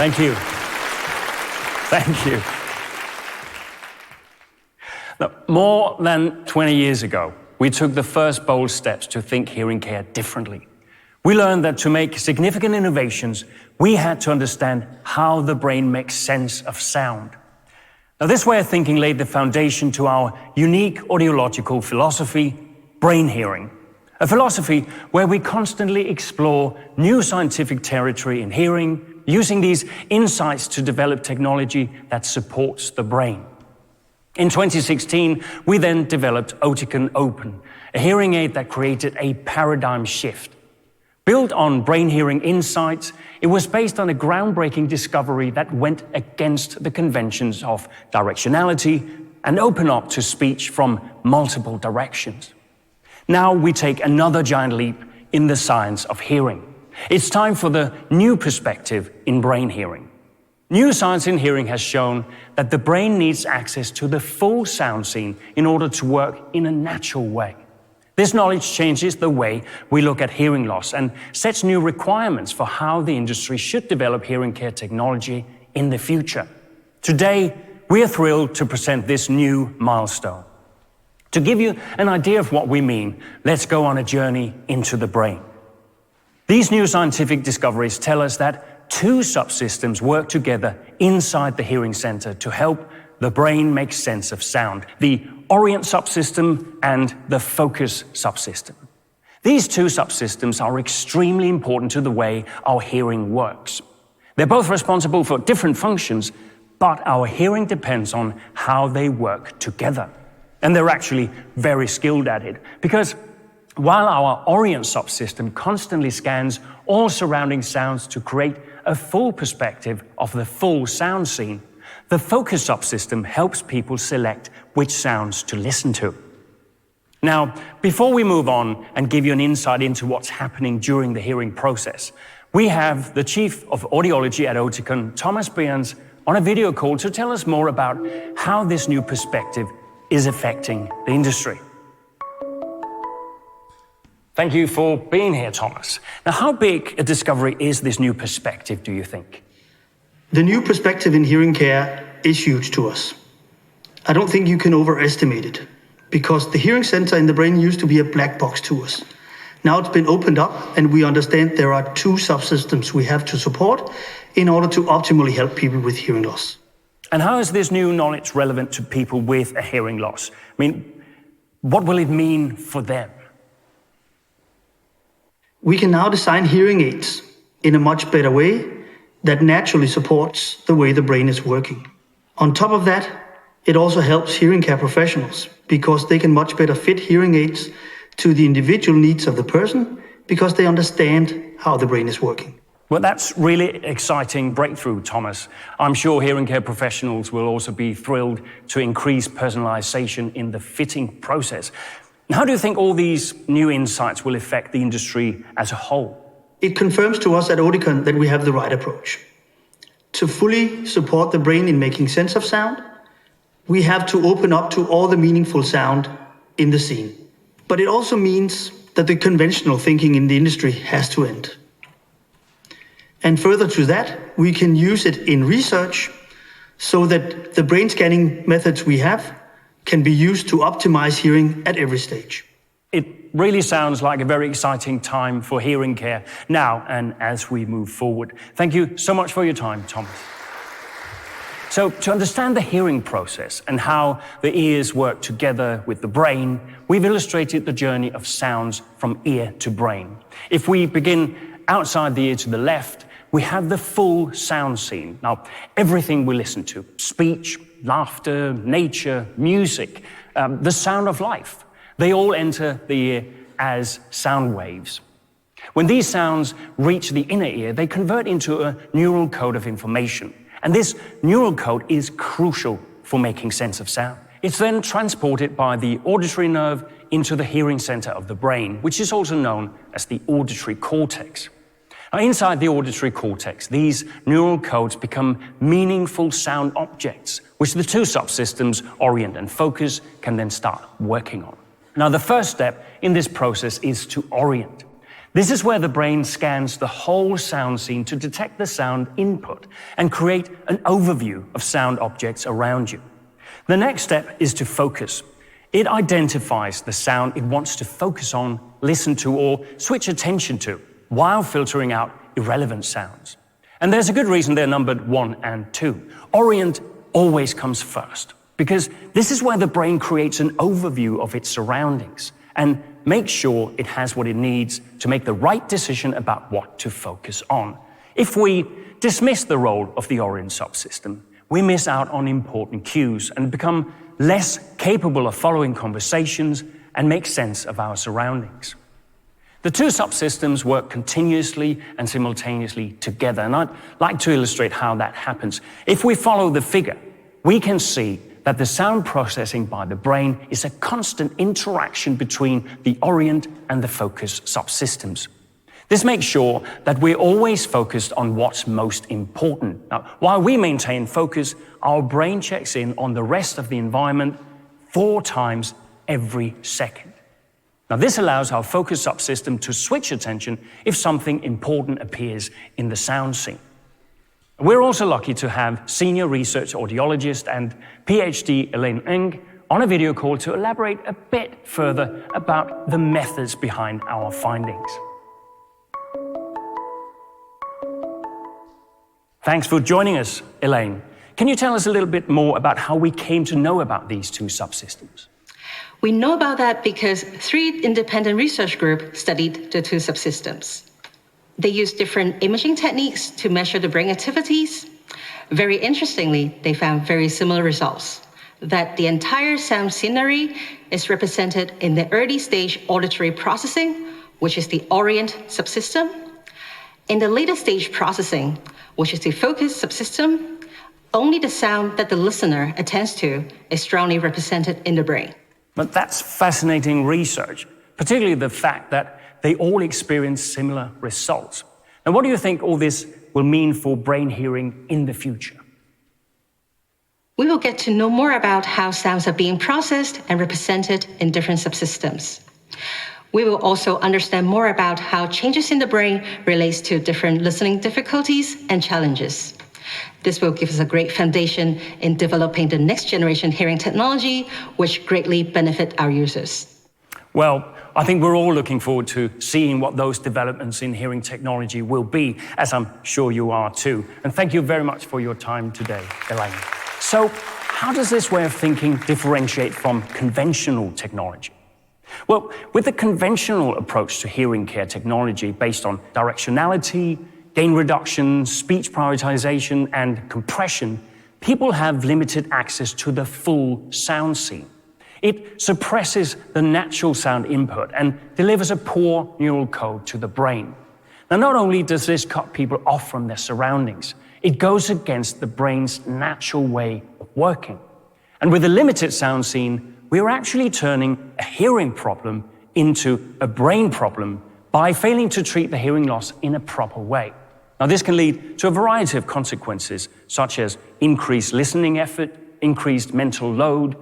Thank you. Thank you. Now, more than 20 years ago, we took the first bold steps to think hearing care differently. We learned that to make significant innovations, we had to understand how the brain makes sense of sound. Now, this way of thinking laid the foundation to our unique audiological philosophy, brain hearing. A philosophy where we constantly explore new scientific territory in hearing, using these insights to develop technology that supports the brain. In 2016, we then developed Oticon Open, a hearing aid that created a paradigm shift. Built on brain hearing insights, it was based on a groundbreaking discovery that went against the conventions of directionality and opened up to speech from multiple directions. Now we take another giant leap in the science of hearing. It's time for the new perspective in brain hearing. New science in hearing has shown that the brain needs access to the full sound scene in order to work in a natural way. This knowledge changes the way we look at hearing loss and sets new requirements for how the industry should develop hearing care technology in the future. Today, we are thrilled to present this new milestone. To give you an idea of what we mean, let's go on a journey into the brain. These new scientific discoveries tell us that two subsystems work together inside the hearing center to help the brain make sense of sound, the orient subsystem and the focus subsystem. These two subsystems are extremely important to the way our hearing works. They're both responsible for different functions, but our hearing depends on how they work together. And they're actually very skilled at it, because while our orient subsystem constantly scans all surrounding sounds to create a full perspective of the full sound scene, the focus subsystem helps people select which sounds to listen to. Now, before we move on and give you an insight into what's happening during the hearing process, we have the Chief of Audiology at Oticon, Thomas Behrens, on a video call to tell us more about how this new perspective is affecting the industry. Thank you for being here, Thomas. Now, how big a discovery is this new perspective, do you think? The new perspective in hearing care is huge to us. I don't think you can overestimate it, because the hearing center in the brain used to be a black box to us. Now it's been opened up, and we understand there are two subsystems we have to support in order to optimally help people with hearing loss. And how is this new knowledge relevant to people with a hearing loss? I mean, what will it mean for them? We can now design hearing aids in a much better way that naturally supports the way the brain is working. On top of that, it also helps hearing care professionals because they can much better fit hearing aids to the individual needs of the person because they understand how the brain is working. Well, that's really exciting breakthrough, Thomas. I'm sure hearing care professionals will also be thrilled to increase personalization in the fitting process. How do you think all these new insights will affect the industry as a whole? It confirms to us at Oticon that we have the right approach. To fully support the brain in making sense of sound, we have to open up to all the meaningful sound in the scene. But it also means that the conventional thinking in the industry has to end. And further to that, we can use it in research so that the brain scanning methods we have can be used to optimize hearing at every stage. It really sounds like a very exciting time for hearing care now and as we move forward. Thank you so much for your time, Thomas. So, to understand the hearing process and how the ears work together with the brain, we've illustrated the journey of sounds from ear to brain. If we begin outside the ear to the left, we have the full sound scene. Now, everything we listen to, speech, laughter, nature, music, the sound of life, they all enter the ear as sound waves. When these sounds reach the inner ear, they convert into a neural code of information. And this neural code is crucial for making sense of sound. It's then transported by the auditory nerve into the hearing center of the brain, which is also known as the auditory cortex. Now, inside the auditory cortex, these neural codes become meaningful sound objects, which the two subsystems, orient and focus, can then start working on. Now, the first step in this process is to orient. This is where the brain scans the whole sound scene to detect the sound input and create an overview of sound objects around you. The next step is to focus. It identifies the sound it wants to focus on, listen to, or switch attention to, while filtering out irrelevant sounds. And there's a good reason they're numbered 1 and 2. Orient always comes first, because this is where the brain creates an overview of its surroundings and makes sure it has what it needs to make the right decision about what to focus on. If we dismiss the role of the Orient subsystem, we miss out on important cues and become less capable of following conversations and make sense of our surroundings. The two subsystems work continuously and simultaneously together, and I'd like to illustrate how that happens. If we follow the figure, we can see that the sound processing by the brain is a constant interaction between the Orient and the focus subsystems. This makes sure that we're always focused on what's most important. Now, while we maintain focus, our brain checks in on the rest of the environment 4 times every second. Now, this allows our focus subsystem to switch attention if something important appears in the sound scene. We're also lucky to have senior research audiologist and PhD Elaine Ng on a video call to elaborate a bit further about the methods behind our findings. Thanks for joining us, Elaine. Can you tell us a little bit more about how we came to know about these two subsystems? We know about that because 3 independent research groups studied the two subsystems. They used different imaging techniques to measure the brain activities. Very interestingly, they found very similar results, that the entire sound scenery is represented in the early stage auditory processing, which is the Orient subsystem. In the later stage processing, which is the focus subsystem, only the sound that the listener attends to is strongly represented in the brain. But that's fascinating research, particularly the fact that they all experience similar results. Now, what do you think all this will mean for brain hearing in the future? We will get to know more about how sounds are being processed and represented in different subsystems. We will also understand more about how changes in the brain relates to different listening difficulties and challenges. This will give us a great foundation in developing the next generation hearing technology, which greatly benefit our users. Well, I think we're all looking forward to seeing what those developments in hearing technology will be, as I'm sure you are too. And thank you very much for your time today, Elaine. So, how does this way of thinking differentiate from conventional technology? Well, with the conventional approach to hearing care technology based on directionality, gain reduction, speech prioritization, and compression, people have limited access to the full sound scene. It suppresses the natural sound input and delivers a poor neural code to the brain. Now, not only does this cut people off from their surroundings, it goes against the brain's natural way of working. And with a limited sound scene, we're actually turning a hearing problem into a brain problem by failing to treat the hearing loss in a proper way. Now, this can lead to a variety of consequences, such as increased listening effort, increased mental load,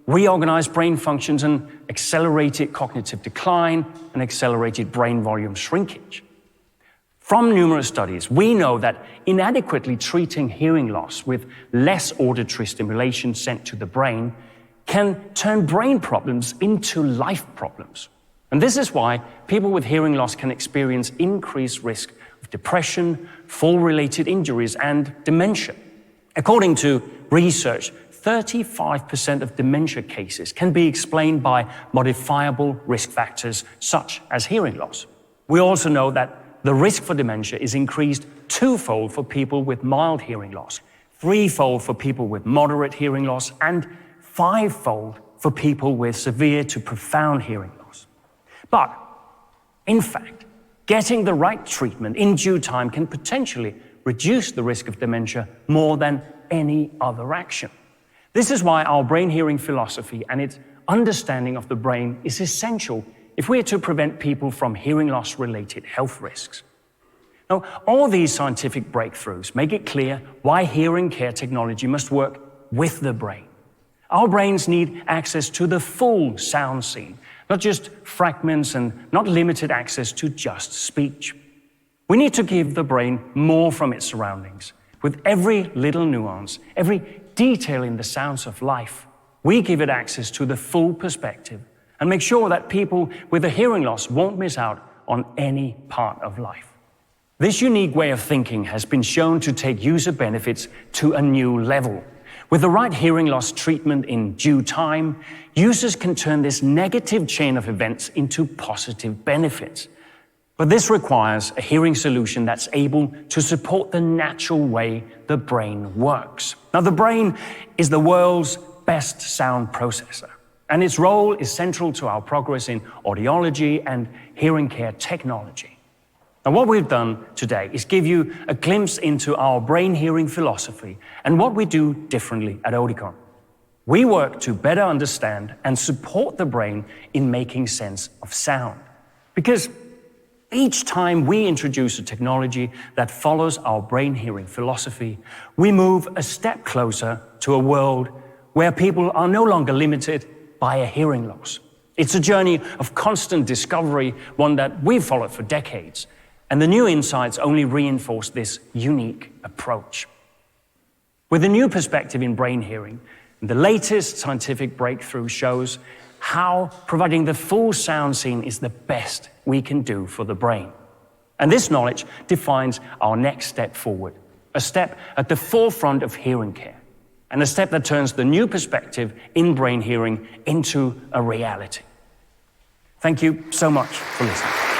reorganized brain functions, and accelerated cognitive decline and accelerated brain volume shrinkage. From numerous studies, we know that inadequately treating hearing loss with less auditory stimulation sent to the brain can turn brain problems into life problems. And this is why people with hearing loss can experience increased risk of depression, fall-related injuries, and dementia. According to research, 35% of dementia cases can be explained by modifiable risk factors such as hearing loss. We also know that the risk for dementia is increased 2-fold for people with mild hearing loss, 3-fold for people with moderate hearing loss, and 5-fold for people with severe to profound hearing loss. But, in fact, getting the right treatment in due time can potentially reduce the risk of dementia more than any other action. This is why our brain hearing philosophy and its understanding of the brain is essential if we are to prevent people from hearing loss-related health risks. Now, all these scientific breakthroughs make it clear why hearing care technology must work with the brain. Our brains need access to the full sound scene, not just fragments and not limited access to just speech. We need to give the brain more from its surroundings. With every little nuance, every detail in the sounds of life, we give it access to the full perspective and make sure that people with a hearing loss won't miss out on any part of life. This unique way of thinking has been shown to take user benefits to a new level. With the right hearing loss treatment in due time, users can turn this negative chain of events into positive benefits. But this requires a hearing solution that's able to support the natural way the brain works. Now, the brain is the world's best sound processor, and its role is central to our progress in audiology and hearing care technology. Now, what we've done today is give you a glimpse into our brain hearing philosophy and what we do differently at Oticon. We work to better understand and support the brain in making sense of sound. Because each time we introduce a technology that follows our brain hearing philosophy, we move a step closer to a world where people are no longer limited by a hearing loss. It's a journey of constant discovery, one that we've followed for decades. And the new insights only reinforce this unique approach. With a new perspective in brain hearing, the latest scientific breakthrough shows how providing the full sound scene is the best we can do for the brain. And this knowledge defines our next step forward, a step at the forefront of hearing care, and a step that turns the new perspective in brain hearing into a reality. Thank you so much for listening.